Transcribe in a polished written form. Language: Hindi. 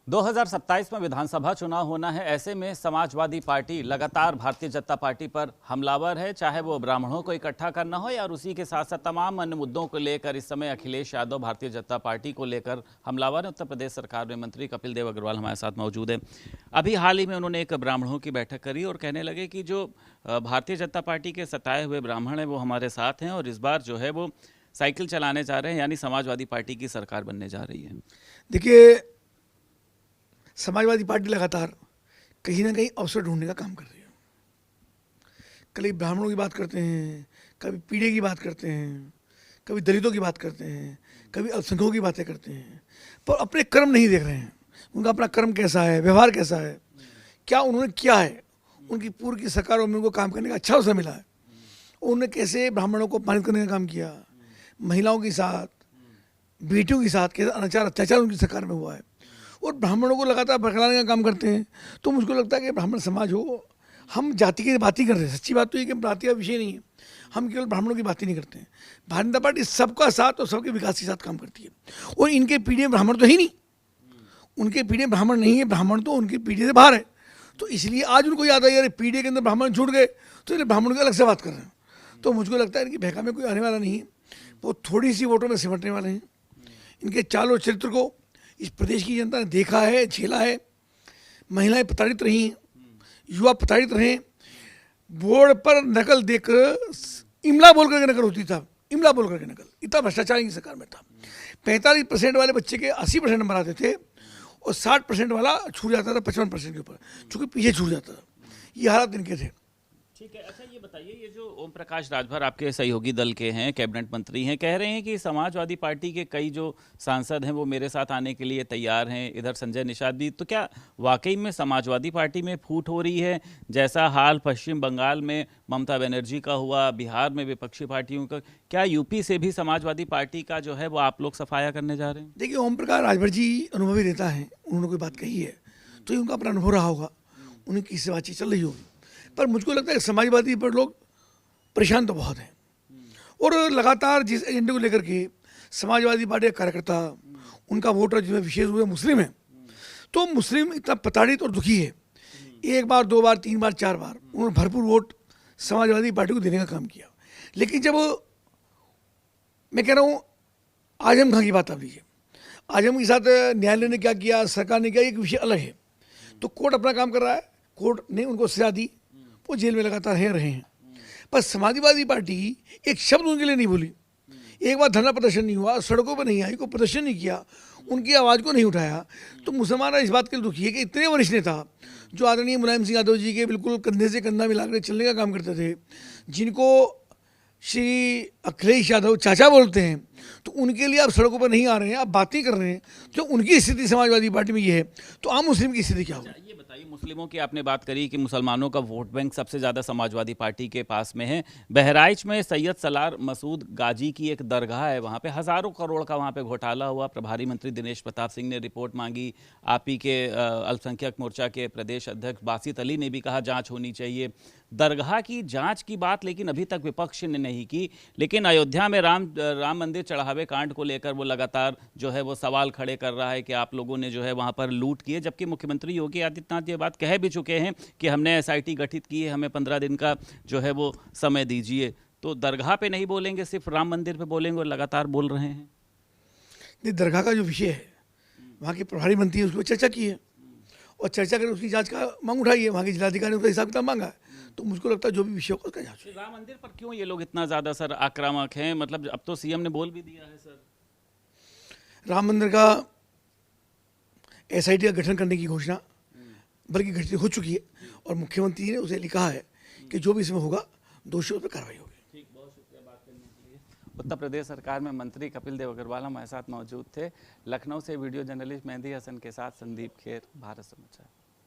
2027 में विधानसभा चुनाव होना है। ऐसे में समाजवादी पार्टी लगातार भारतीय जनता पार्टी पर हमलावर है, चाहे वो ब्राह्मणों को इकट्ठा करना हो या उसी के साथ साथ तमाम अन्य मुद्दों को लेकर। इस समय अखिलेश यादव भारतीय जनता पार्टी को लेकर हमलावर है। उत्तर प्रदेश सरकार में मंत्री कपिल देव अग्रवाल हमारे साथ मौजूद हैं। अभी हाल ही में उन्होंने एक ब्राह्मणों की बैठक करी और कहने लगे कि जो भारतीय जनता पार्टी के सताए हुए ब्राह्मण हैं वो हमारे साथ हैं और इस बार जो है वो साइकिल चलाने जा रहे हैं, यानी समाजवादी पार्टी की सरकार बनने जा रही है। देखिए, समाजवादी पार्टी लगातार कहीं ना कहीं अवसर ढूंढने का काम कर रही है। कभी ब्राह्मणों की बात करते हैं, कभी पीढ़ी की बात करते हैं, कभी दलितों की बात करते हैं, कभी अल्पसंख्यकों की बातें करते हैं, पर अपने कर्म नहीं देख रहे हैं। उनका अपना कर्म कैसा है, व्यवहार कैसा है, क्या उन्होंने किया है, उनकी पूर्व की सरकारों में उनको काम करने का अच्छा अवसर मिला है, उन्होंने कैसे ब्राह्मणों को अपमानित करने का काम किया, महिलाओं के साथ, बेटियों के साथ कैसे अनाचार अत्याचार उनकी सरकार में हुआ है, और ब्राह्मणों को लगातार बरकराने का काम करते हैं। तो मुझको लगता है कि ब्राह्मण समाज हो, हम जाति की बात ही कर रहे हैं। सच्ची बात तो ये कि जाति का विषय नहीं है, हम केवल ब्राह्मणों की बात ही नहीं करते हैं। भारतीय जनता पार्टी सबका साथ और सबके विकास के साथ काम करती है, और इनके पीढ़ी ब्राह्मण तो ही नहीं, उनके पीढ़ी ब्राह्मण नहीं है, ब्राह्मण तो उनकी पीढ़ी से बाहर है। तो इसलिए आज उनको याद आई, अरे पीढ़ी के अंदर ब्राह्मण छूट गए, तो ये ब्राह्मण की अलग से बात कर रहे हैं। तो मुझको लगता है इनकी भैका में कोई आने वाला नहीं है, वो थोड़ी सी वोटों में सिमटने वाले हैं। इनके चाल और चरित्र को इस प्रदेश की जनता ने देखा है, झेला है। महिलाएं प्रताड़ित रही हैं, युवा प्रताड़ित रहे। बोर्ड पर नकल देकर इमला बोल करके नकल होती था, इमला बोल करके नकल, इतना भ्रष्टाचार की सरकार में था। 45% वाले बच्चे के 80% नंबर आते थे और 60% वाला छूट जाता था 55% के ऊपर, चूंकि पीछे छूट जाता था। ये हालात इनके थे। ठीक है, अच्छा ये बताइए, ये जो ओम प्रकाश राजभर आपके सहयोगी दल के हैं, कैबिनेट मंत्री हैं, कह रहे हैं कि समाजवादी पार्टी के कई जो सांसद हैं वो मेरे साथ आने के लिए तैयार हैं, इधर संजय निषाद भी। तो क्या वाकई में समाजवादी पार्टी में फूट हो रही है, जैसा हाल पश्चिम बंगाल में ममता बनर्जी का हुआ, बिहार में विपक्षी पार्टियों का, क्या यूपी से भी समाजवादी पार्टी का जो है वो आप लोग सफाया करने जा रहे हैं? देखिए, ओम प्रकाश राजभर जी अनुभवी नेता हैं, उन्होंने कोई बात कही है तो ये उनका अपना अनुभव रहा होगा, उनकी से बातचीत चल रही होगी। पर मुझको लगता है समाजवादी पर लोग परेशान तो बहुत हैं, और लगातार जिस एजेंडे को लेकर के समाजवादी पार्टी का कार्यकर्ता, उनका वोटर जिसमें विशेष रूप से मुस्लिम है, तो मुस्लिम इतना प्रताड़ित और दुखी है। एक बार, दो बार, तीन बार, चार बार उन्होंने भरपूर वोट समाजवादी पार्टी को देने का काम किया। लेकिन जब मैं कह रहा हूँ आजम खां की बात आप लीजिए, आजम के साथ न्यायालय ने क्या किया, सरकार ने क्या, एक विषय अलग है। तो कोर्ट अपना काम कर रहा है, कोर्ट ने उनको सजा दी, वो जेल में लगातार रहे हैं। पर समाजवादी पार्टी एक शब्द उनके लिए नहीं बोली, एक बार धरना प्रदर्शन नहीं हुआ, सड़कों पर नहीं आई, कोई प्रदर्शन नहीं किया, उनकी आवाज़ को नहीं उठाया। तो मुसलमान इस बात के लिए दुखी है कि इतने वरिष्ठ नेता जो आदरणीय मुलायम सिंह यादव जी के बिल्कुल कंधे से कंधा मिलाकर चलने का काम करते थे, जिनको श्री अखिलेश यादव चाचा बोलते हैं, तो उनके लिए आप सड़कों पर नहीं आ रहे हैं, आप बातें कर रहे हैं। जो उनकी स्थिति समाजवादी पार्टी में ये है, तो आम मुस्लिम की स्थिति क्या होगी? ये बताइए, मुस्लिमों की आपने बात करी कि मुसलमानों का वोट बैंक सबसे ज़्यादा समाजवादी पार्टी के पास में है। बहराइच में सैयद सलार मसूद गाजी की एक दरगाह है, वहाँ पे हज़ारों करोड़ का वहाँ पे घोटाला हुआ। प्रभारी मंत्री दिनेश प्रताप सिंह ने रिपोर्ट मांगी, आप ही के अल्पसंख्यक मोर्चा के प्रदेश अध्यक्ष बासित अली ने भी कहा जाँच होनी चाहिए। दरगाह की जांच की बात लेकिन अभी तक विपक्ष ने नहीं की। लेकिन अयोध्या में राम मंदिर चढ़ावे कांड को लेकर वो लगातार जो है वो सवाल खड़े कर रहा है कि आप लोगों ने जो है वहां पर लूट की है, जबकि मुख्यमंत्री योगी आदित्यनाथ ये बात कह भी चुके हैं कि हमने एसआईटी गठित की है, हमें 15 दिन का जो है वो समय दीजिए। तो दरगाह पे नहीं बोलेंगे, सिर्फ राम मंदिर पे बोलेंगे, और लगातार बोल रहे हैं। नहीं, दरगाह का जो विषय है, वहाँ के प्रभारी मंत्री उसको चर्चा की है, और चर्चा कर उसकी जांच का मांग उठाई है, वहाँ के जिलाधिकारी ने उसका हिसाब किताब मांगा है। तो मुझको लगता है जो भी विषय होगा उसका जांच। राम मंदिर पर क्यों ये लोग इतना ज़्यादा सर आक्रामक हैं? मतलब अब तो सीएम ने बोल भी दिया है सर, राम मंदिर का एसआईटी का गठन करने की घोषणा बल्कि गठित हो चुकी है, और मुख्यमंत्री ने उसे लिखा है कि जो भी इसमें होगा दोषियों पर कार्रवाई होगी। ठीक, बहुत शुक्रिया बात करने के लिए। उत्तर प्रदेश सरकार में मंत्री कपिल देव अग्रवाल हमारे साथ मौजूद थे। लखनऊ से वीडियो जर्नलिस्ट मेहंदी हसन के साथ संदीप खेर, भारत समाचार।